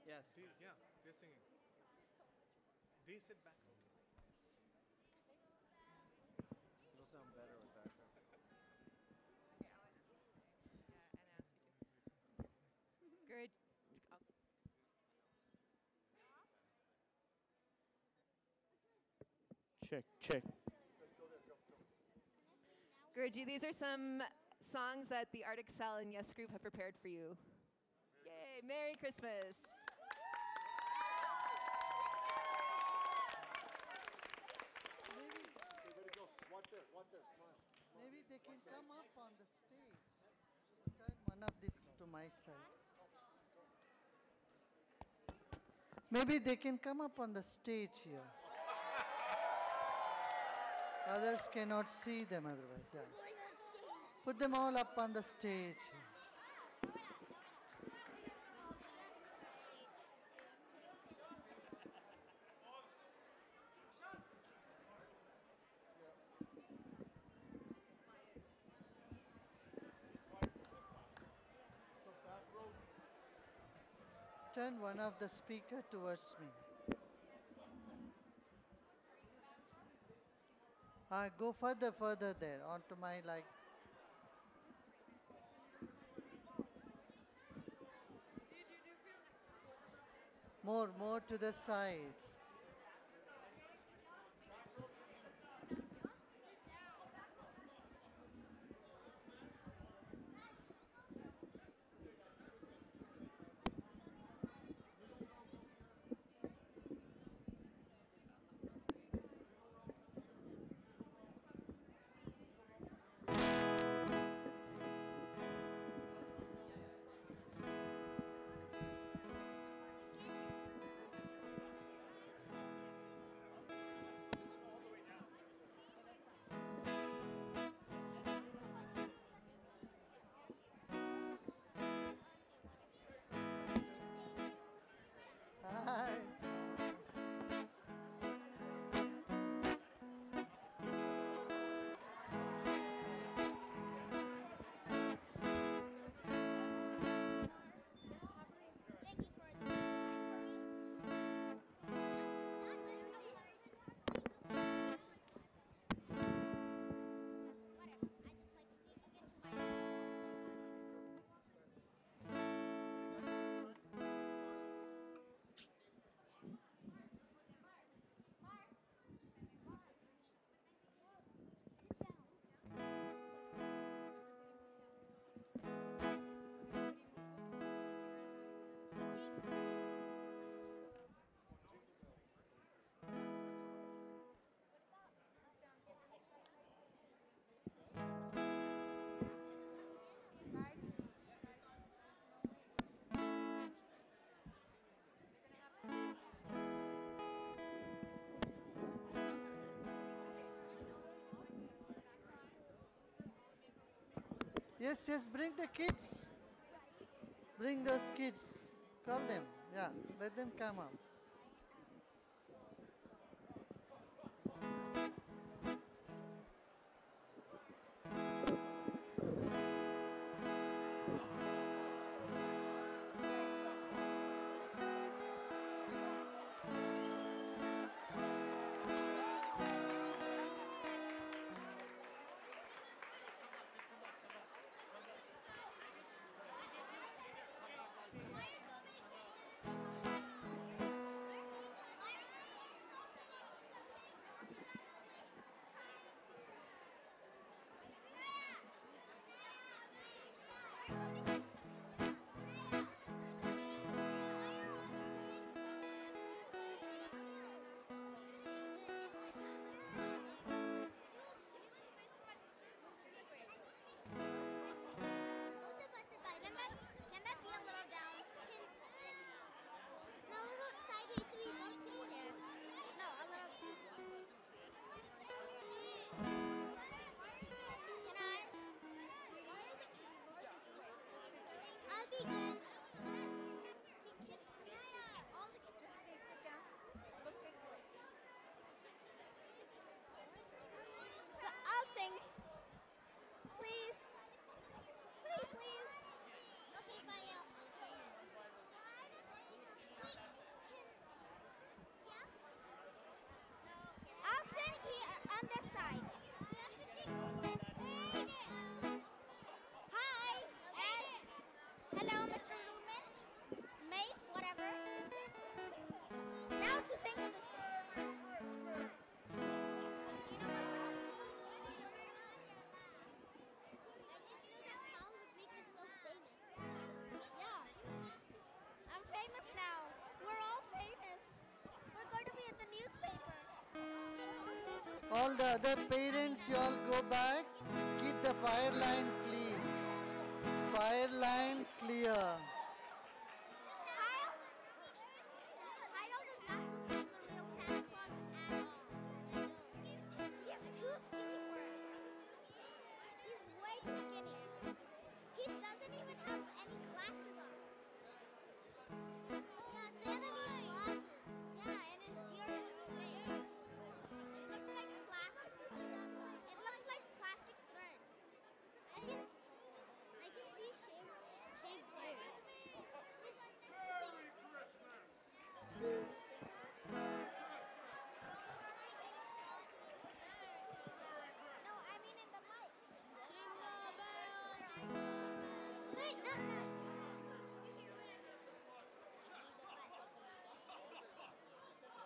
Yes. Yeah, they're singing. They sit back. It'll sound better with background. Good. Oh. Check, check. Guruji, these are some songs that the Art Excel and Yes Group have prepared for you. Yay, Merry Christmas. Watch there, smile. Maybe they can come up on the stage. Turn one of these to my side. Maybe they can come up on the stage here. Others cannot see them otherwise. Yeah. Put them all up on the stage. Turn one of the speaker towards me. Go further there, onto my like. More to the side. Yes, yes, bring the kids. Bring those kids. Call them. Yeah, let them come up. Can that be a little down? No, a little sideways so we both can share. No, a little. Can I? I'll be good. All the kids just stay, sit down. Look this way. So I'll sing. Please. Please, please. Okay, fine now. I'll sing here on this side. Hi, Ed. Hello, Mr. Lumen. Mate, whatever. Now to sing in this. Yeah. I'm famous now. We're all famous. We're going to be in the newspaper. All the other parents, you all go back. Keep the fire line clean. Fire line clear. Kyle? Kyle does not look like the real Santa Claus at all. He is too skinny for it. He's way too skinny. He doesn't even have any glasses on. Yeah, Santa needs glasses. Yeah, and his beard looks fake. It looks like plastic. It looks like plastic threads. I can see shaved beard. No, I mean in the mic. Jingle bell, jingle bell. Wait, no, no. Did you hear what I said? Jingle bells, jingle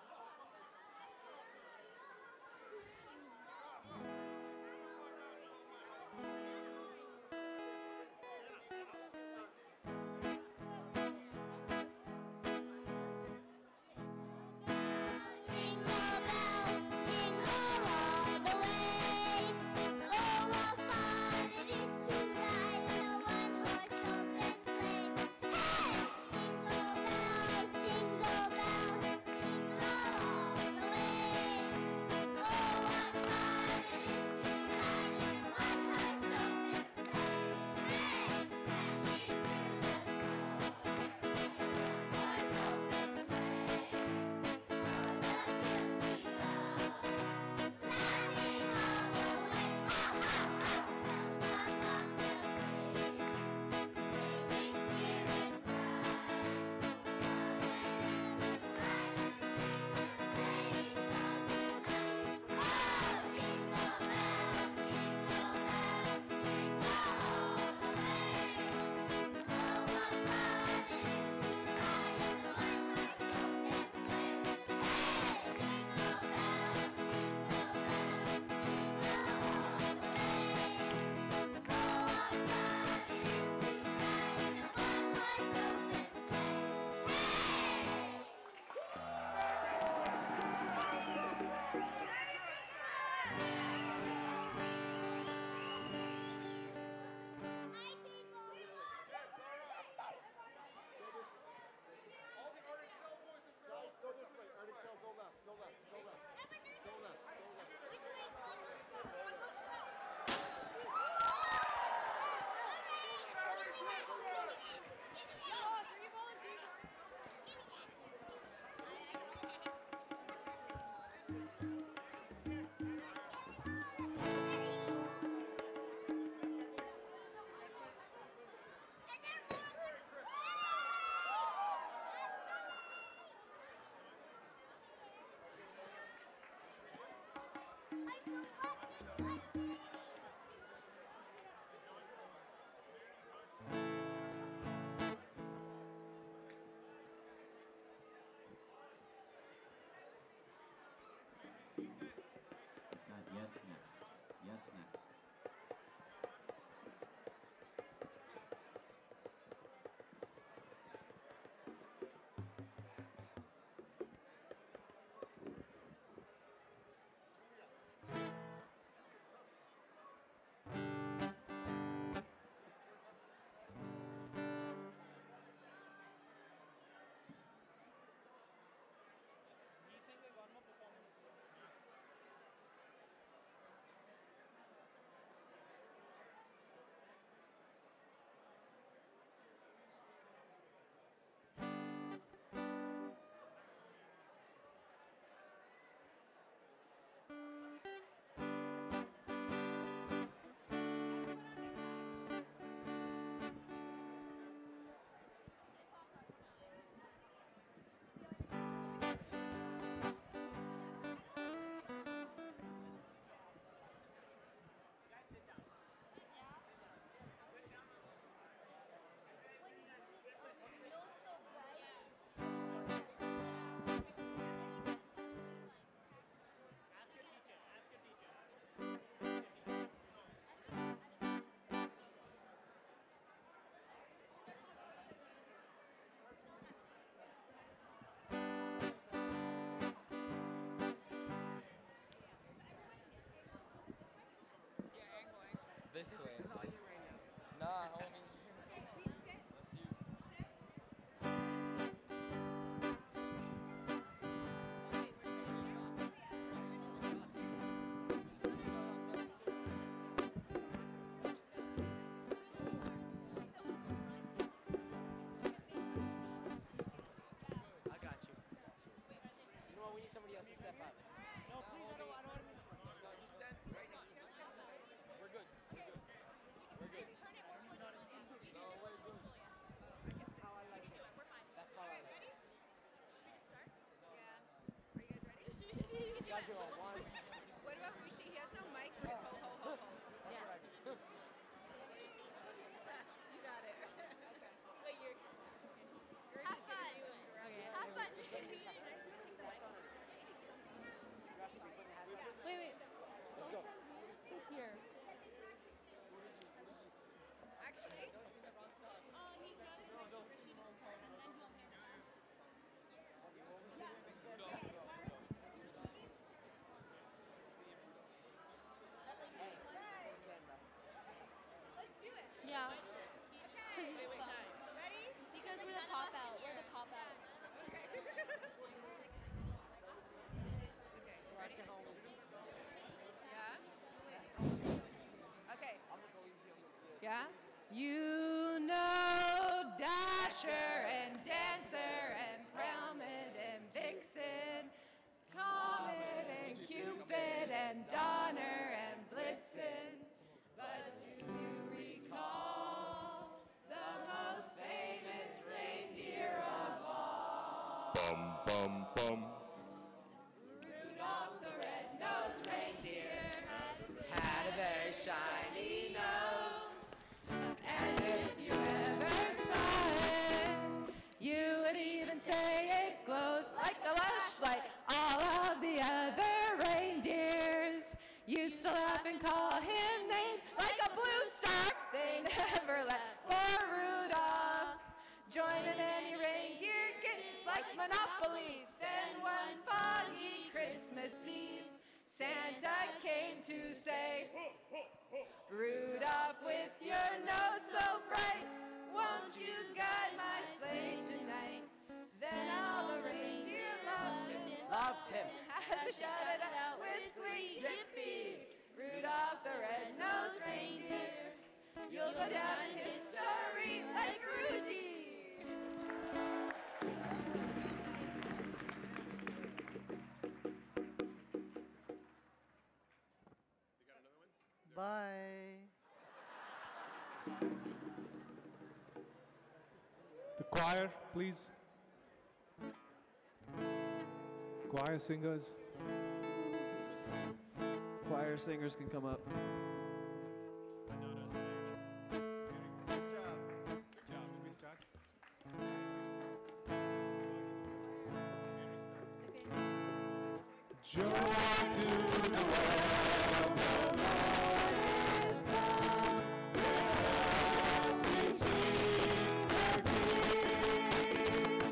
all the way. Oh, what fun it is to ride in a one-horse open What's next? This way. Nah, homie. Let's use it. I got you. You know what? We need somebody else to step up. No, please, I don't want to. No, just stand right next to me. We're good. We're good. We're good. No, we're good. That's how I like it. That's how I like it. Yeah. Are you guys ready? You gotta do a one. What about Rishi? He has no mic for his ho ho ho ho. That's what I do. You got it. Okay. Wait, you're Have just fun. gonna do it. Okay. Have fun. Wait. Let's go. To here. Actually, Yeah. Because we're the pop out. We're the pop out. okay. Ready? Yeah. Okay. Yeah. You know Dasher and Dancer and Prelmid and Vixen, Comet and Cupid and Donner and Blitzen. But do you recall the most famous reindeer of all? Bum bum bum. Rudolph the red-nosed reindeer had a very shiny nose. And if you ever saw it, you would even say it glows like a flashlight. All of the other reindeers used to laugh and call him names like a blue star. They never left for Rudolph. Joining any reindeer games like Monopoly. Then one foggy Christmas Eve, Santa came to say, Rudolph, with your nose so bright, won't you guide my sleigh tonight? Then all the reindeer loved him, as they shouted out with glee, yippee! Rudolph the red-nosed reindeer, you'll go down in history like Rudy. Bye. The choir, please. Choir singers. Choir singers can come up. Good job. Did we start? Joy to the world, the Lord is come. Let earth receive her King.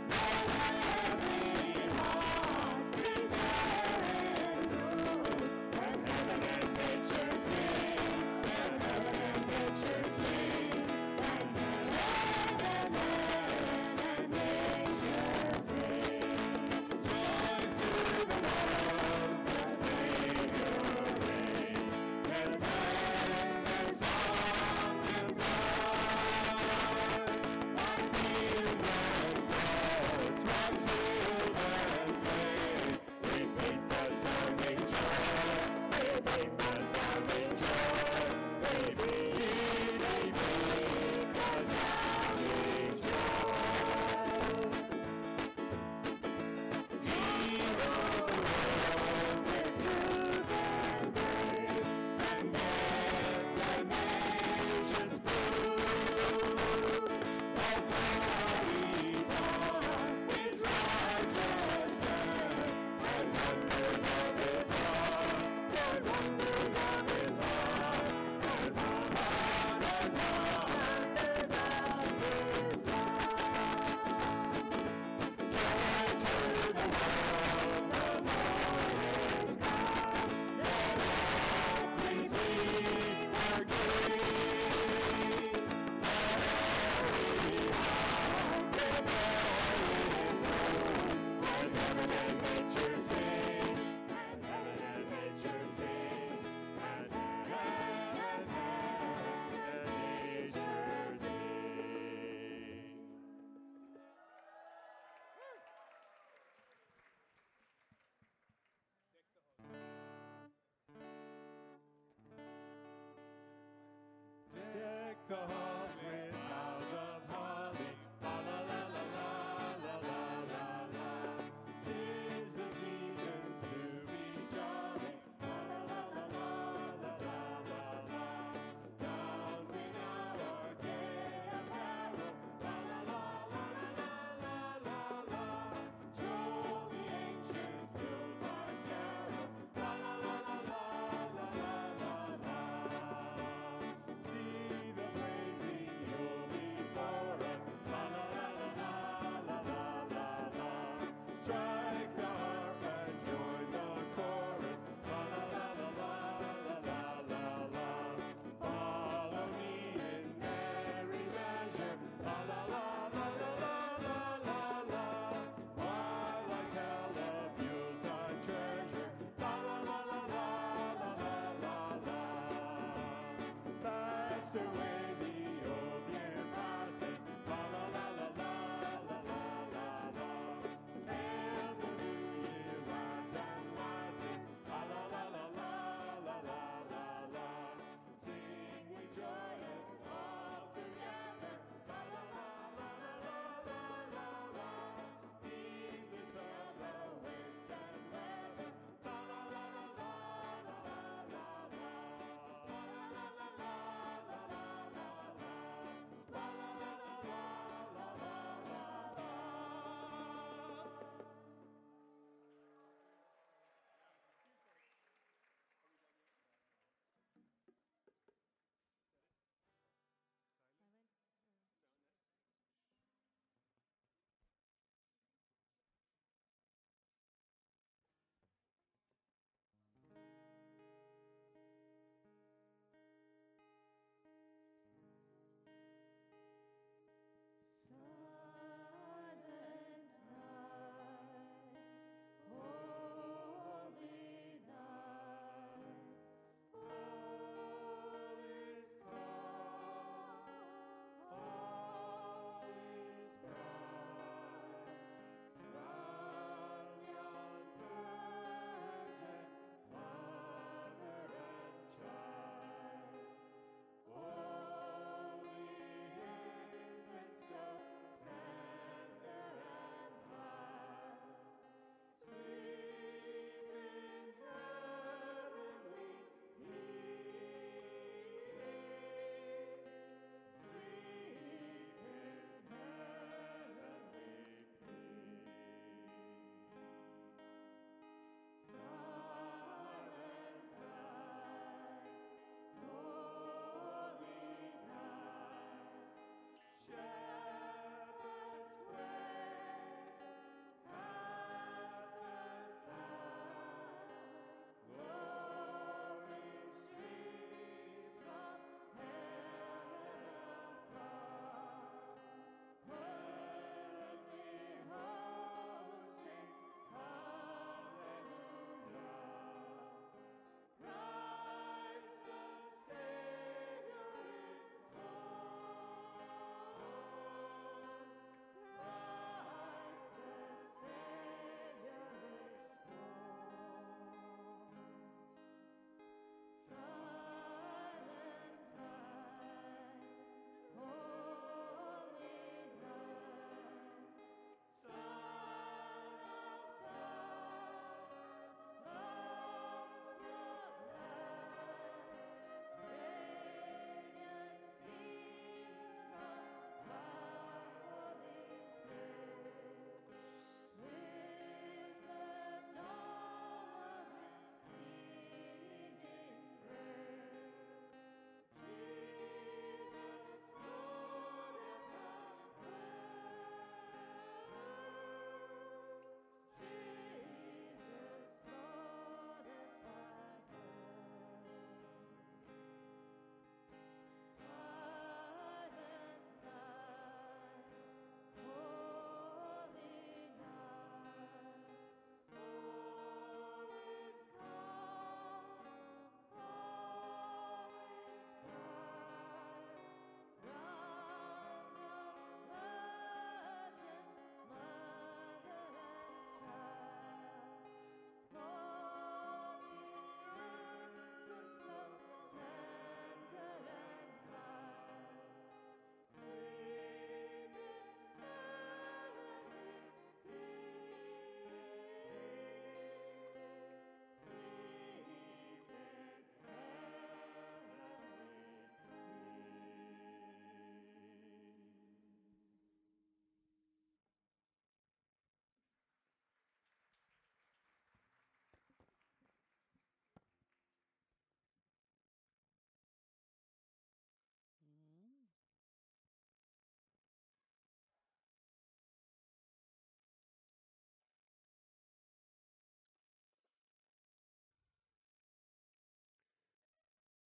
Let every heart prepare and move. Let heaven and nature sing. Let heaven and nature sing. Let heaven and nature sing. Joy to the world, the Savior reigns. Let their songs and cries, on fields and groves, rocks, hills and plains, repeat the sounding joy, repeat the sounding joy, repeat the sounding joy. He rules the world with truth and grace, and as the nations prove that glories are His righteousness, and wonders of His love, and wonders of His love, and wonders of His love. Joy to the world, the Lord is come. Let earth receive her King. Let every heart prepare and move. Let heaven and nature sing. Let heaven and nature sing. Let heaven and nature sing. Deck the halls with boughs of holly, la la la la la la la la la. 'Tis the season to be jolly, la la la la la la la la la. Down ring out our gay apparel, la la la la la la la la. Troll the ancient hilltime carol, la la la la la la la la la. See the blazing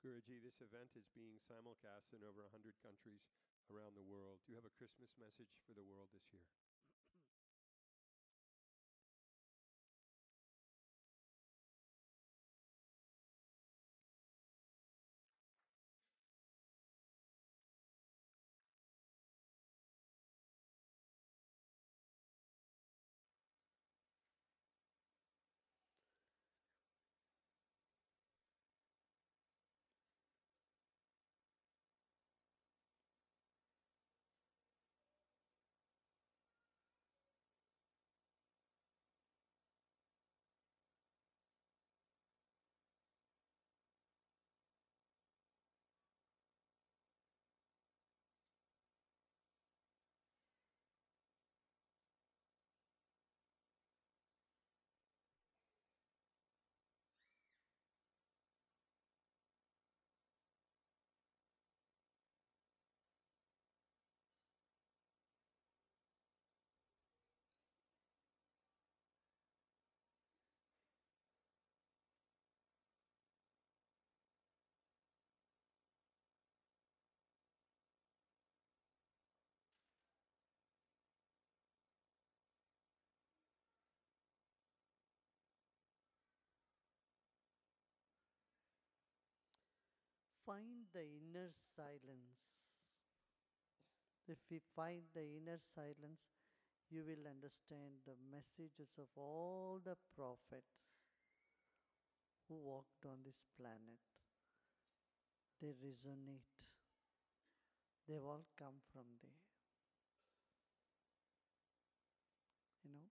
Guruji, this event is being simulcast in over 100 countries around the world. Do you have a Christmas message for the world this year? Find the inner silence. If we find the inner silence, you will understand the messages of all the prophets who walked on this planet. They resonate. They've all come from there. You know,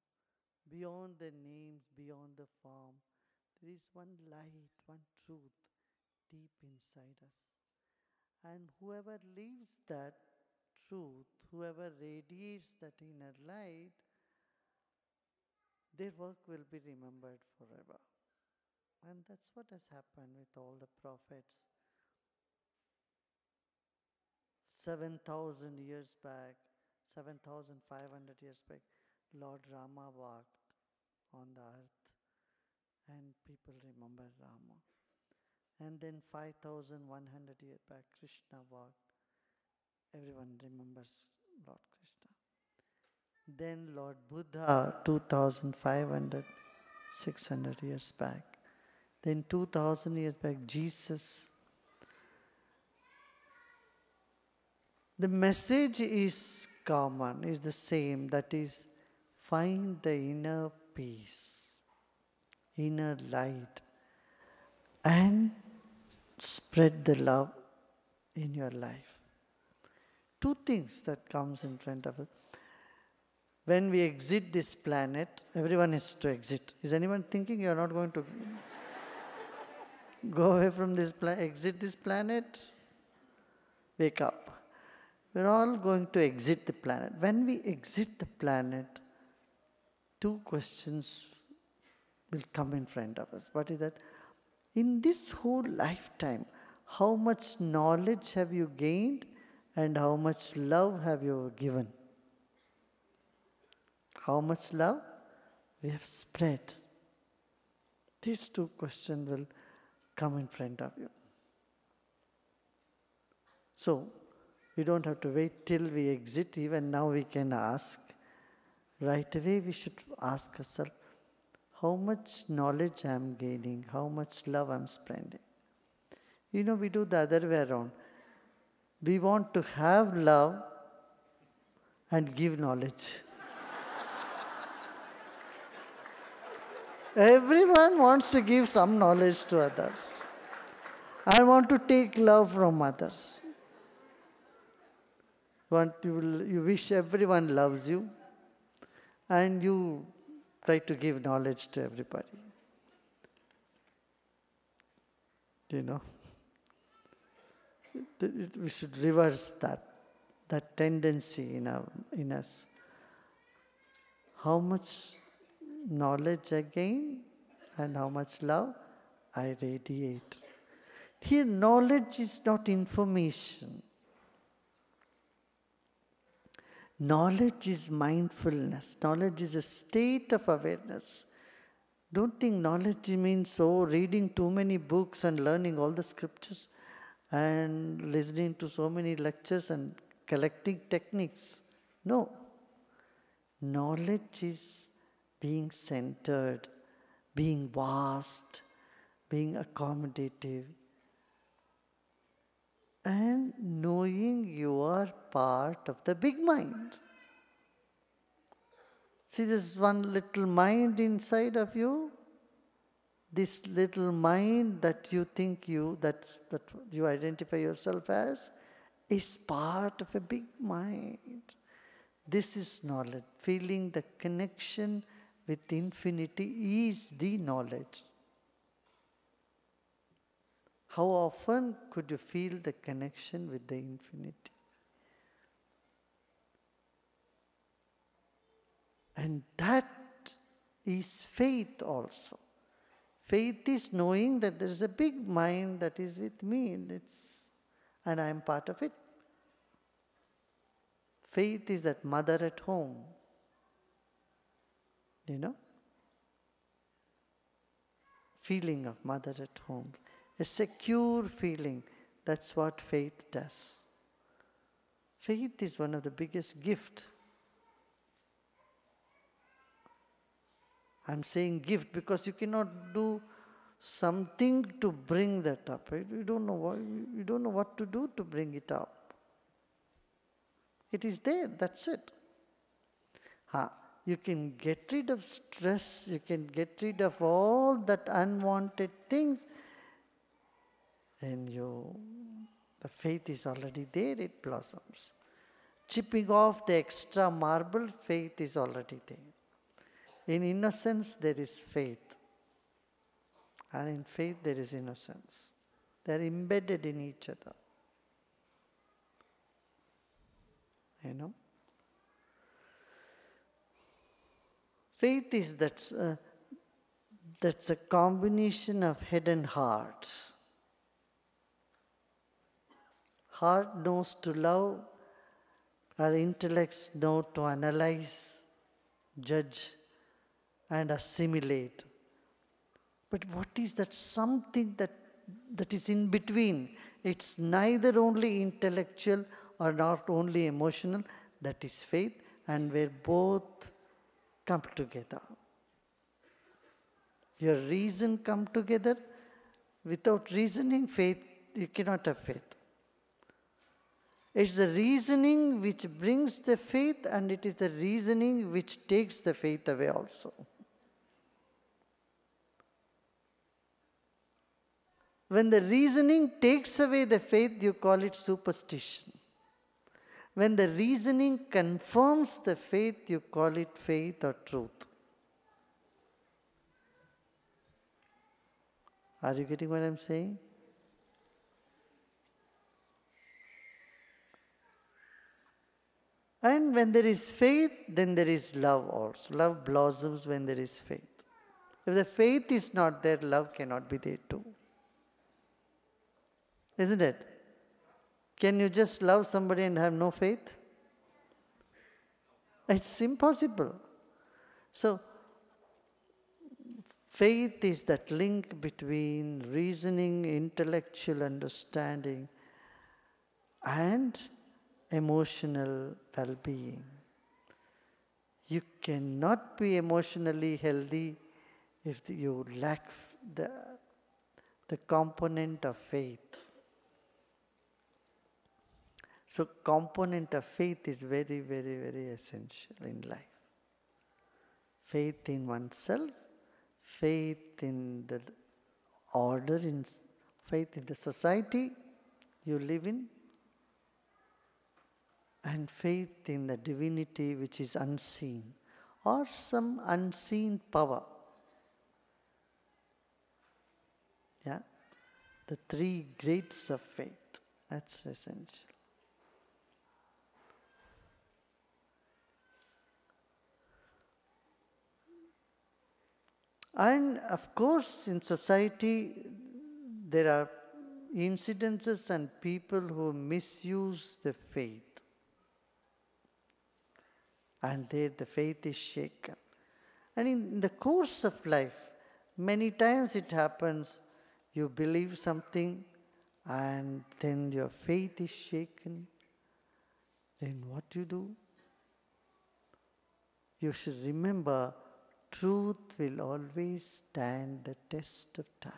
beyond the names, beyond the form, there is one light, one truth deep inside us. And whoever lives that truth, whoever radiates that inner light, their work will be remembered forever. And that's what has happened with all the prophets. 7,000 years back, 7,500 years back, Lord Rama walked on the earth, and people remember Rama. And then 5,100 years back, Krishna walked. Everyone remembers Lord Krishna. Then Lord Buddha, 2,500, 600 years back. Then 2,000 years back, Jesus. The message is common, is the same. That is, find the inner peace, inner light, and spread the love in your life. Two things that comes in front of us. When we exit this planet, everyone is to exit. Is anyone thinking you are not going to go away from this planet, exit this planet? Wake up. We're all going to exit the planet. When we exit the planet, two questions will come in front of us. What is that? In this whole lifetime, how much knowledge have you gained and how much love have you given? How much love we have spread? These two questions will come in front of you. So, we don't have to wait till we exit. Even now we can ask. Right away we should ask ourselves, how much knowledge I am gaining, how much love I am spreading. You know, we do the other way around. We want to have love and give knowledge. Everyone wants to give some knowledge to others. I want to take love from others. You wish everyone loves you, and you try to give knowledge to everybody. You know, we should reverse that tendency in us. How much knowledge I gain and how much love I radiate. Here, knowledge is not information. Knowledge is mindfulness. Knowledge is a state of awareness. Don't think knowledge means reading too many books and learning all the scriptures. and listening to so many lectures and collecting techniques. No. Knowledge is being centered, being vast, being accommodative, and knowing you are part of the big mind. See this one little mind inside of you? This little mind that you think that you identify yourself as is part of a big mind. This is knowledge. Feeling the connection with infinity is the knowledge. How often could you feel the connection with the infinity? And that is faith also. Faith is knowing that there is a big mind that is with me and I am part of it. Faith is that mother at home. You know? Feeling of mother at home. A secure feeling. That's what faith does. Faith is one of the biggest gifts. I'm saying gift because you cannot do something to bring that up. Right? You don't know what to do to bring it up. It is there, that's it. You can get rid of stress, you can get rid of all that unwanted things, and the faith is already there, it blossoms. Chipping off the extra marble, faith is already there. In innocence, there is faith. And in faith, there is innocence. They are embedded in each other. You know? Faith is that's a combination of head and heart. Heart knows to love, our intellects know to analyze, judge, and assimilate. But what is that something that is in between? It's neither only intellectual or not only emotional, that is faith, and where both come together. Your reason come together. Without reasoning, faith, you cannot have faith. It's the reasoning which brings the faith, and it is the reasoning which takes the faith away also. When the reasoning takes away the faith, you call it superstition. When the reasoning confirms the faith, you call it faith or truth. Are you getting what I'm saying? And when there is faith, then there is love also. Love blossoms when there is faith. If the faith is not there, love cannot be there too. Isn't it? Can you just love somebody and have no faith? It's impossible. So, faith is that link between reasoning, intellectual understanding, and emotional well-being. You cannot be emotionally healthy if you lack the component of faith. So component of faith is very, very, very essential in life. Faith in oneself, faith in the order, faith in the society you live in, and faith in the divinity which is unseen, or some unseen power. Yeah? The three grades of faith. That's essential. And of course, in society, there are incidences and people who misuse the faith. And there the faith is shaken. And in the course of life, many times it happens, you believe something and then your faith is shaken, then what you do? You should remember, truth will always stand the test of time.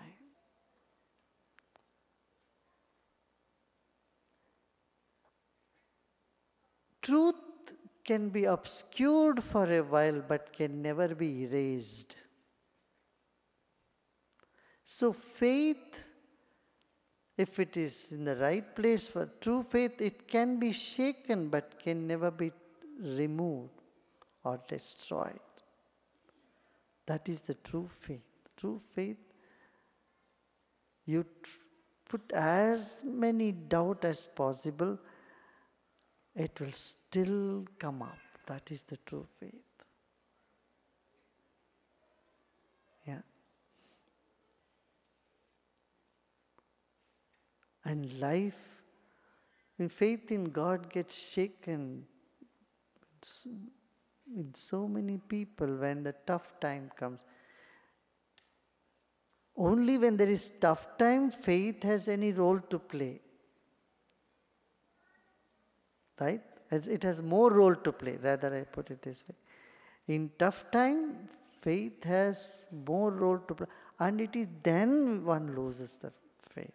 Truth can be obscured for a while but can never be erased. So faith, if it is in the right place for true faith, it can be shaken but can never be removed or destroyed. That is the true faith. True faith, you put as many doubt as possible, it will still come up. That is the true faith. Yeah. And life, when faith in God gets shaken in so many people when the tough time comes. Only when there is tough time, faith has any role to play. Right? As it has more role to play, rather I put it this way. In tough time, faith has more role to play. And it is then one loses the faith.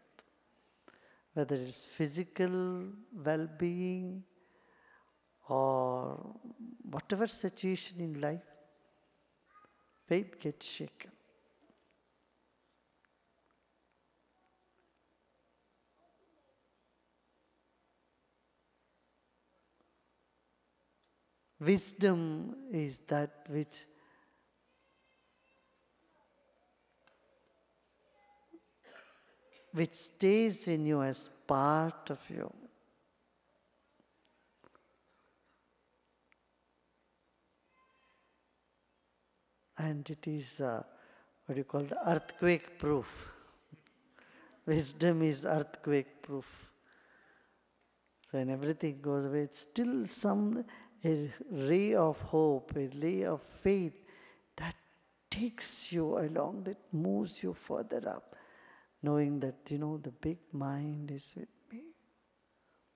Whether it's physical well-being or whatever situation in life, faith gets shaken. Wisdom is that which stays in you as part of you. And it is what you call the earthquake proof. Wisdom is earthquake proof. So when everything goes away, it's still a ray of hope, a ray of faith that takes you along, that moves you further up, knowing that, the big mind is with me,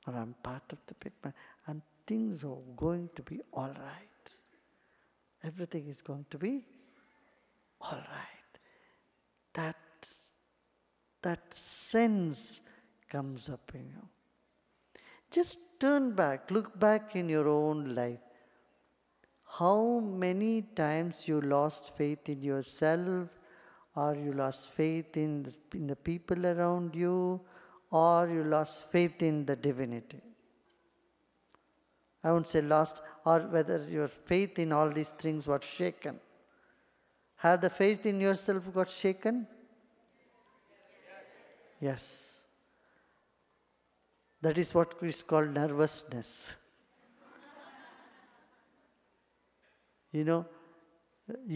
or I'm part of the big mind, and things are going to be all right. Everything is going to be all right. That sense comes up in you. Just turn back, look back in your own life. How many times you lost faith in yourself, or you lost faith in the people around you, or you lost faith in the divinity? I won't say lost, or whether your faith in all these things was shaken. Have the faith in yourself got shaken? Yes. That is what is called nervousness. You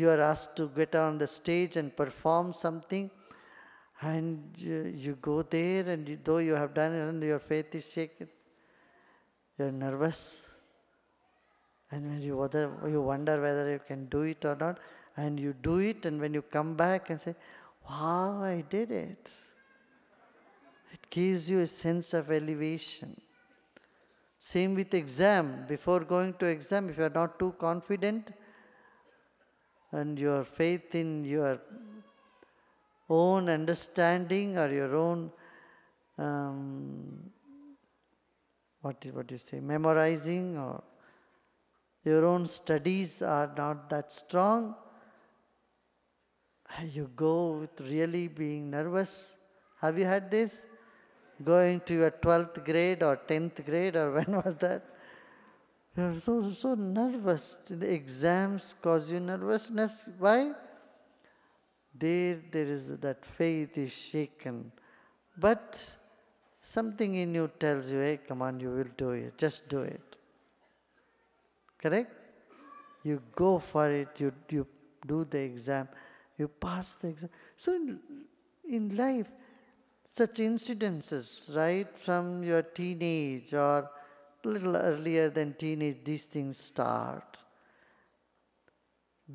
are asked to get on the stage and perform something, and you go there, and though you have done it and your faith is shaken, you are nervous. And when you wonder whether you can do it or not, and you do it, and when you come back and say, wow, I did it. It gives you a sense of elevation. Same with exam. Before going to exam, if you are not too confident, and your faith in your own understanding or your own, what do you say, memorizing, or your own studies are not that strong, you go with really being nervous. Have you had this? Going to your 12th grade or 10th grade, or when was that? You're so nervous. The exams cause you nervousness. Why? There is that faith is shaken. But something in you tells you, hey, come on, you will do it. Just do it. Correct? You go for it. You do the exam. You pass the exam. So in life, such incidences, right, from your teenage or a little earlier than teenage, these things start.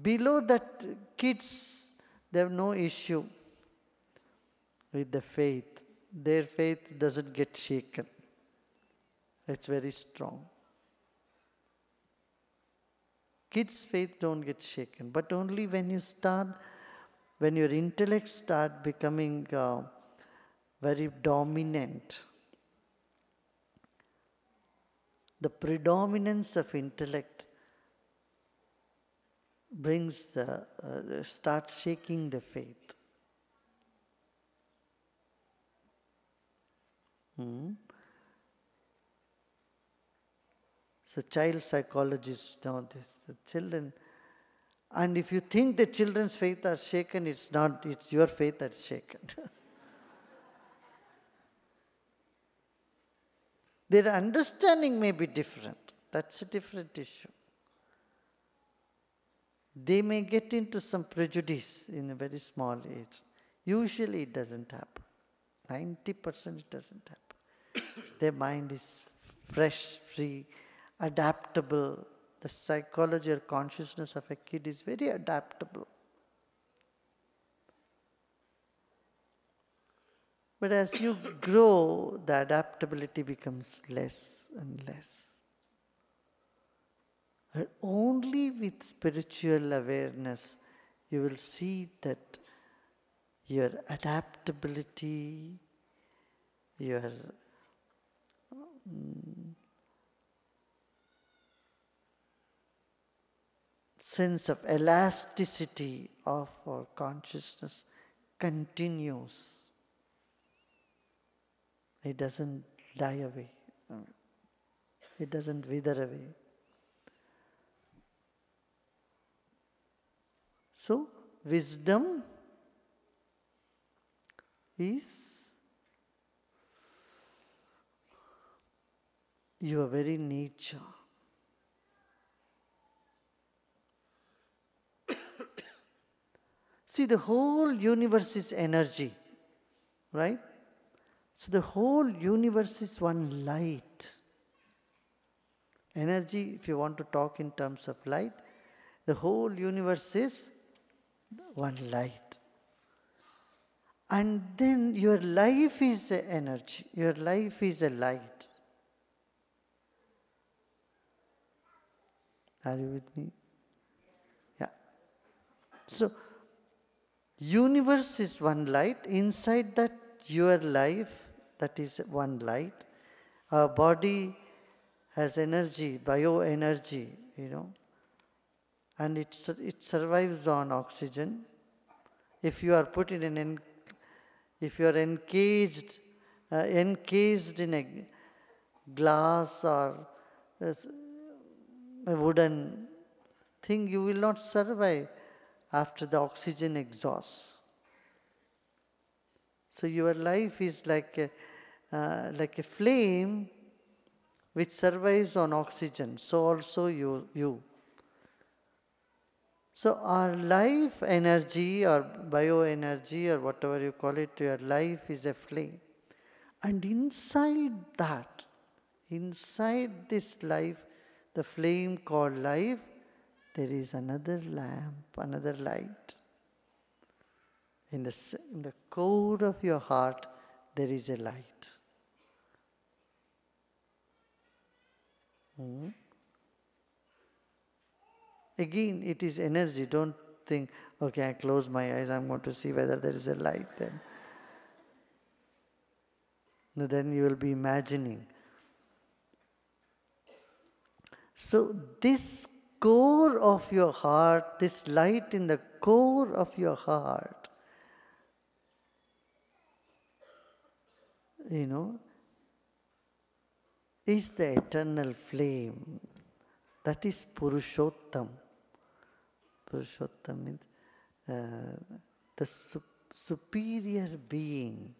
Below that, kids, they have no issue with the faith. their faith doesn't get shaken. It's very strong. Kids' faith don't get shaken, but only when your intellect start becoming very dominant. The predominance of intellect start shaking the faith. So child psychologists know this. The children, and if you think the children's faith are shaken, it's not, it's your faith that's shaken. Their understanding may be different. That's a different issue. They may get into some prejudice in a very small age. Usually it doesn't happen. 90% it doesn't happen. Their mind is fresh, free, adaptable. The psychology or consciousness of a kid is very adaptable. But as you grow, the adaptability becomes less and less. And only with spiritual awareness you will see that your adaptability, your sense of elasticity of our consciousness continues. It doesn't die away. It doesn't wither away. So, wisdom is your very nature. See, the whole universe is energy, right? So the whole universe is one light. Energy, if you want to talk in terms of light, the whole universe is one light. And then your life is a energy. Your life is a light. Are you with me? Yeah. So, universe is one light. Inside that, your life, that is one light. Our body has energy, bioenergy, and it survives on oxygen. If you are put in if you are encaged in a glass or a wooden thing, you will not survive after the oxygen exhausts. So your life is like a flame which survives on oxygen. So also you. So our life energy or bioenergy or whatever you call it, your life is a flame. And inside this life, the flame called life, there is another lamp, another light. In the core of your heart, there is a light. Again, it is energy. Don't think, okay, I close my eyes, I'm going to see whether there is a light then. No, then you will be imagining. So this core of your heart, this light in the core of your heart, is the eternal flame. That is Purushottam. Purushottam means the superior being.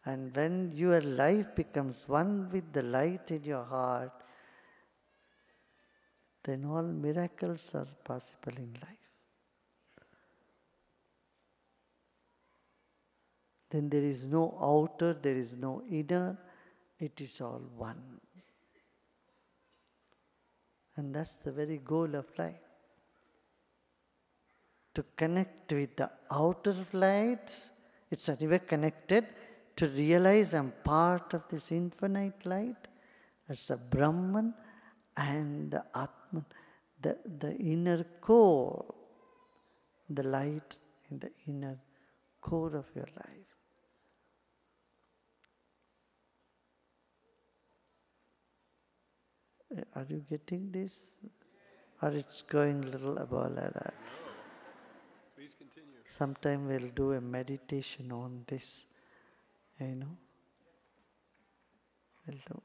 And when your life becomes one with the light in your heart, then all miracles are possible in life. Then there is no outer, there is no inner, it is all one. And that's the very goal of life. To connect with the outer light, it's anyway connected, to realize I'm part of this infinite light as the Brahman and the Atman, the inner core, the light in the inner core of your life. Are you getting this? Or it's going a little above like that? Please continue. Sometime we'll do a meditation on this, you know. We'll do.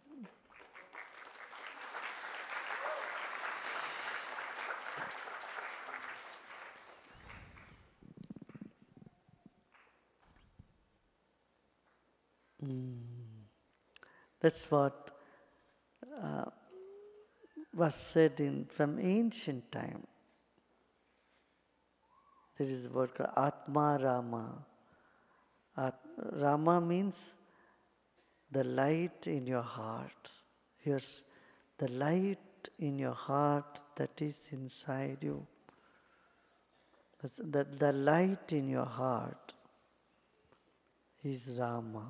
That's what was said from ancient time. There is a word called Atma Rama. Rama means the light in your heart. Here's the light in your heart that is inside you. The light in your heart is Rama.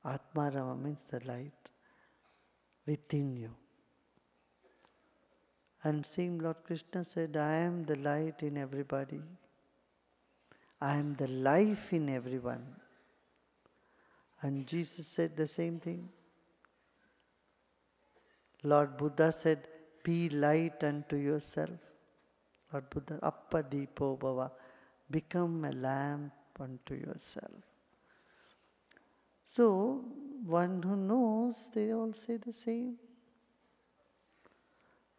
Atma Rama means the light within you. And seeing Lord Krishna said, I am the light in everybody. I am the life in everyone. And Jesus said the same thing. Lord Buddha said, be light unto yourself. Lord Buddha, Appa Deepo Bhava, become a lamp unto yourself. So, one who knows, they all say the same.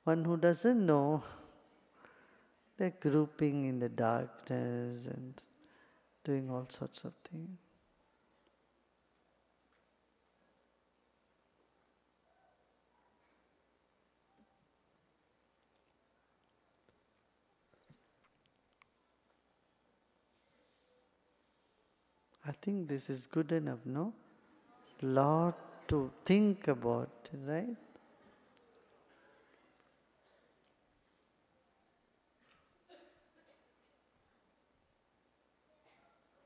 One who doesn't know, they're grouping in the darkness and doing all sorts of things. I think this is good enough, no? Lot to think about, right?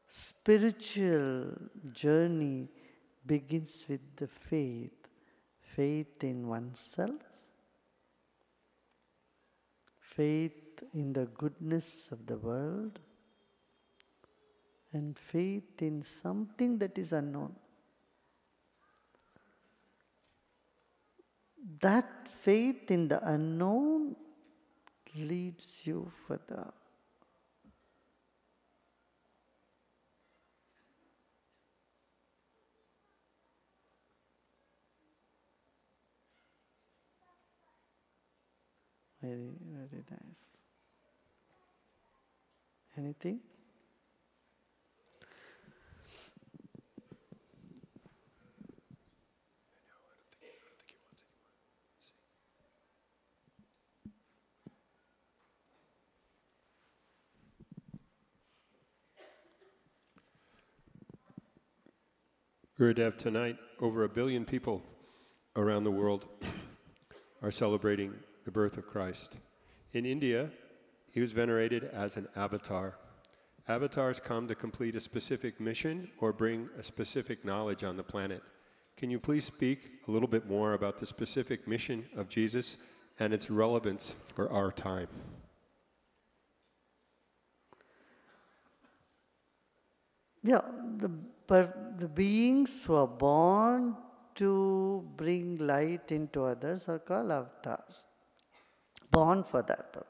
Spiritual journey begins with the faith. Faith in oneself, faith in the goodness of the world, and faith in something that is unknown. That faith in the unknown leads you further. Very, very nice. Anything? Gurudev, tonight over 1 billion people around the world are celebrating the birth of Christ. In India, he was venerated as an avatar. Avatars come to complete a specific mission or bring a specific knowledge on the planet. Can you please speak a little bit more about the specific mission of Jesus and its relevance for our time? Yeah, the beings who are born to bring light into others are called avatars. Born for that purpose.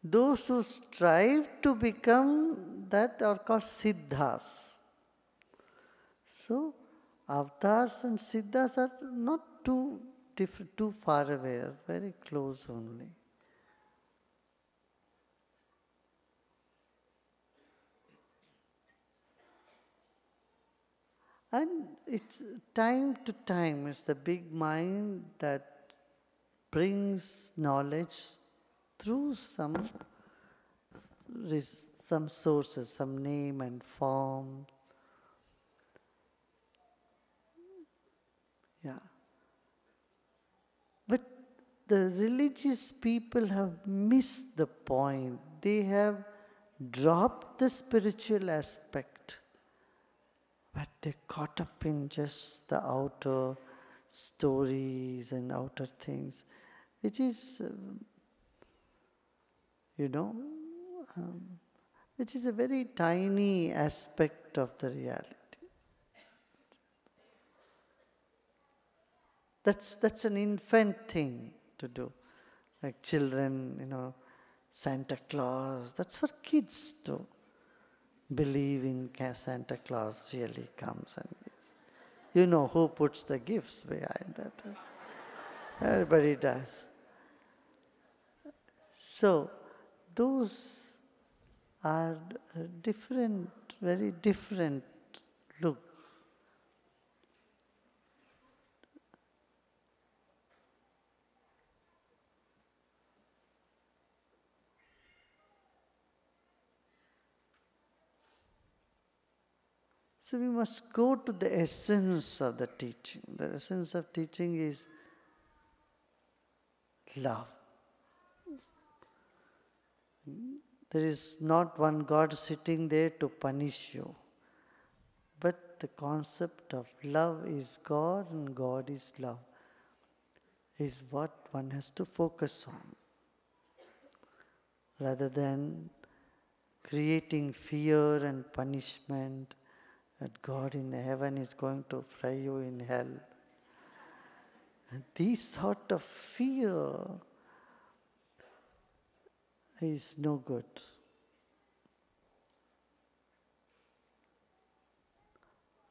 Those who strive to become that are called siddhas. So, avatars and siddhas are not too far away, very close only. And it's time to time, it's the big mind that brings knowledge through some sources, some name and form. Yeah. But the religious people have missed the point. They have drop the spiritual aspect, but they're caught up in just the outer stories and outer things, which is, um, which is a very tiny aspect of the reality. That's an infant thing to do. Like children, Santa Claus, that's for kids to believe in Santa Claus really comes and gives. You know who puts the gifts behind that. Everybody does. So, those are different, very different look. So we must go to the essence of the teaching. The essence of teaching is love. There is not one God sitting there to punish you, but the concept of love is God and God is love is what one has to focus on, rather than creating fear and punishment that God in heaven is going to fry you in hell. And this sort of fear is no good.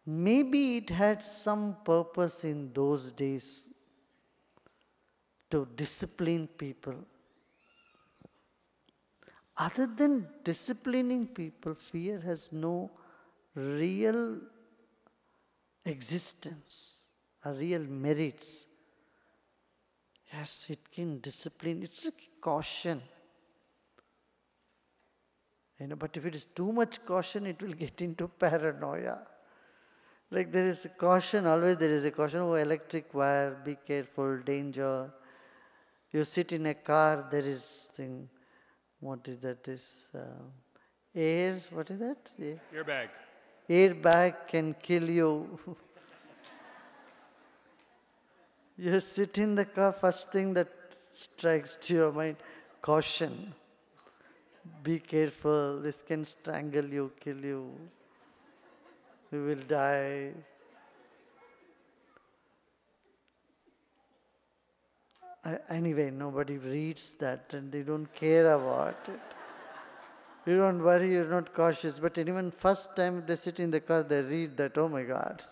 Maybe it had some purpose in those days to discipline people. Other than disciplining people, fear has no real existence or real merits. Yes, it can discipline. It's like caution. But if it is too much caution, it will get into paranoia. Like there is a caution, always there is a caution, oh, electric wire, be careful, danger. You sit in a car, there is thing, what is that, air, what is that? Airbag. Airbag can kill you. You sit in the car, first thing that strikes to your mind, caution. Be careful, this can strangle you, kill you. You will die. Anyway, nobody reads that and they don't care about it. You don't worry, you're not cautious. But even first time they sit in the car, they read that, oh my God.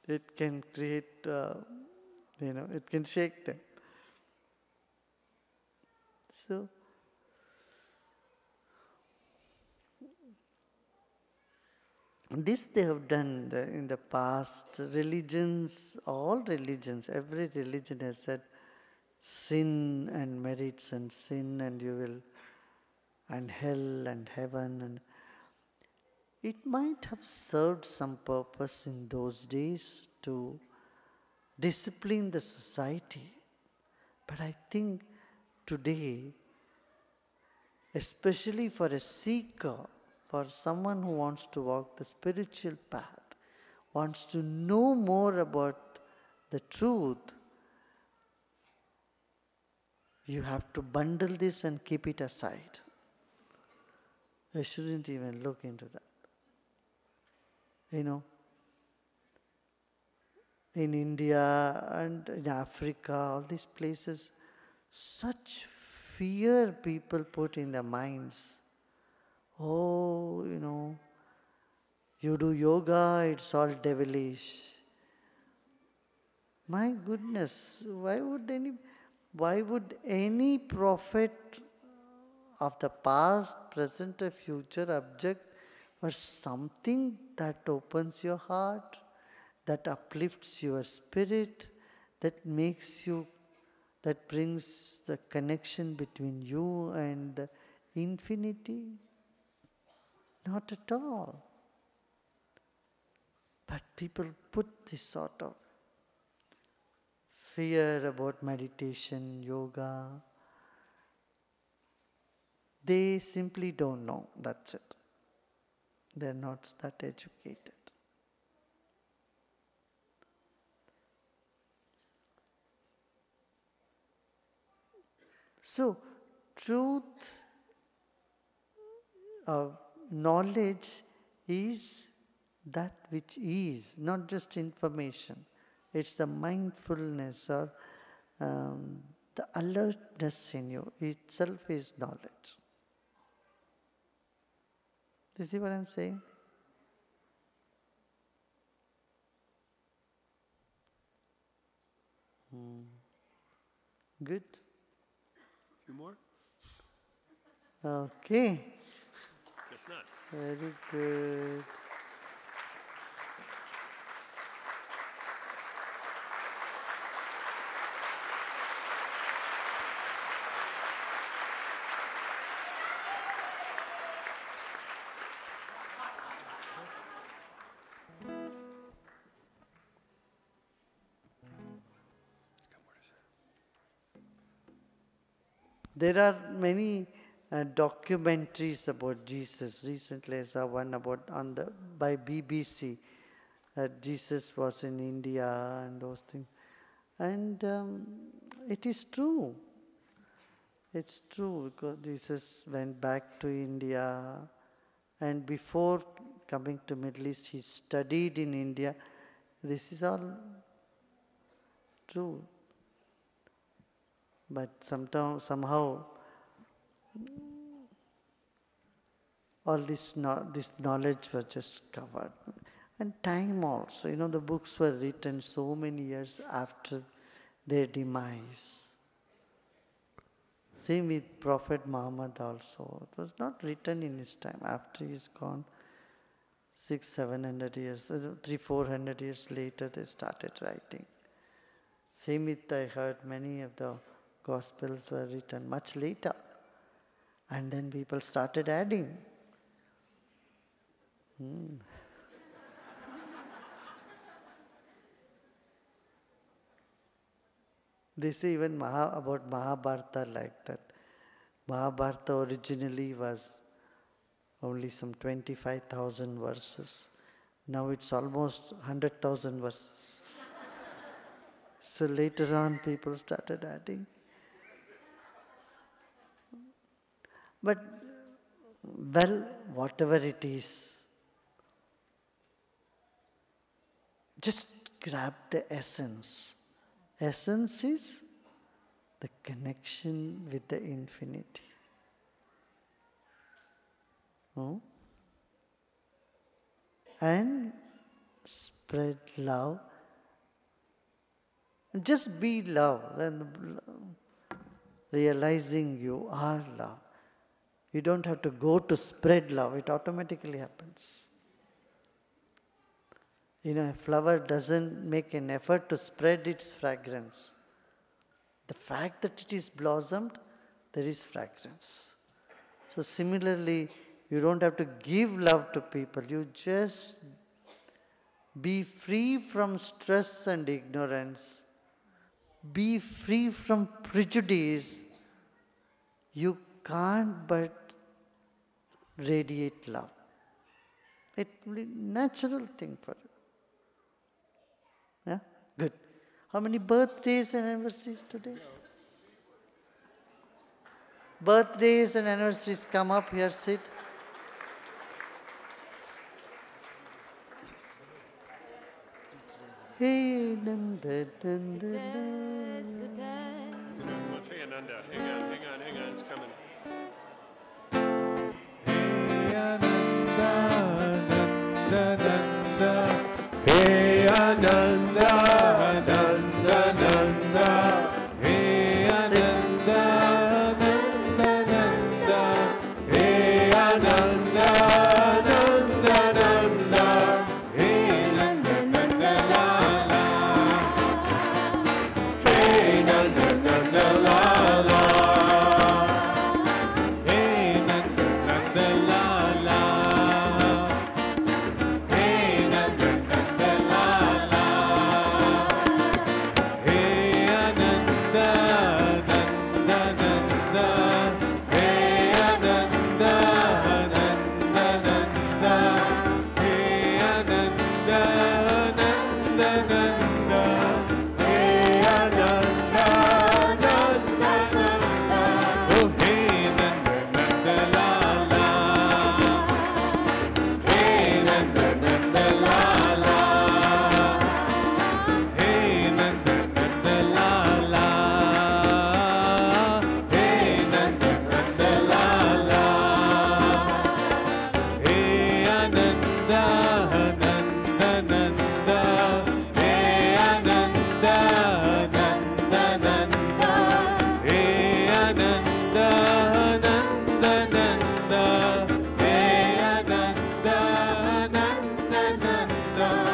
It can create, it can shake them. So, this they have done in the past. Religions, all religions, every religion has said, sin and merits and sin and you will, and hell and heaven. And it might have served some purpose in those days to discipline the society. But I think today, especially for a seeker, for someone who wants to walk the spiritual path, wants to know more about the truth, you have to bundle this and keep it aside. I shouldn't even look into that. In India and in Africa, all these places, such fear people put in their minds. Oh, you do yoga, it's all devilish. My goodness, why would any prophet of the past, present, or future object for something that opens your heart, that uplifts your spirit, that brings the connection between you and the infinity? Not at all. But people put this sort of fear about meditation, yoga, They simply don't know, that's it. They're not that educated. So, truth, knowledge is that which is, not just information. It's the mindfulness or the alertness in you itself is knowledge. Do you see what I'm saying? Good. Few more? Okay. Guess not. Very good. There are many documentaries about Jesus. Recently I saw one about by BBC. Jesus was in India and those things. And it is true. It's true because Jesus went back to India, and before coming to Middle East, he studied in India. This is all true. But somehow, all this knowledge was just covered. And time also, the books were written so many years after their demise. Same with Prophet Muhammad also. It was not written in his time. After he's gone, 600-700 years, 300-400 years later, they started writing. Same with, I heard many of the Gospels were written much later. And then people started adding. They say even about Mahabharata like that. Mahabharata originally was only some 25,000 verses. Now it's almost 100,000 verses. So later on people started adding. But, well, whatever it is, just grab the essence. Essence is the connection with the infinity. And spread love. Just be love, and realizing you are love. You don't have to go to spread love, it automatically happens. A flower doesn't make an effort to spread its fragrance. The fact that it is blossomed, there is fragrance. So similarly, you don't have to give love to people. You just be free from stress and ignorance. Be free from prejudice. You can't but radiate love. It will be a natural thing for you. Yeah? Good. How many birthdays and anniversaries today? Birthdays and anniversaries, come up here, sit. Hey, Nanda, Nanda, Let's say Ananda. Hang on. It's coming. Hey Ananda, Nanda, Nanda. Hey Ananda, Nanda, Nanda. Hey Ananda, Nanda, Nanda. Hey Nanda, Nanda, la la. Hey Nanda, Nanda, la la. Hey Nanda, Nanda, la la. Hey Nanda, Nanda, la la. Hey Ananda. know.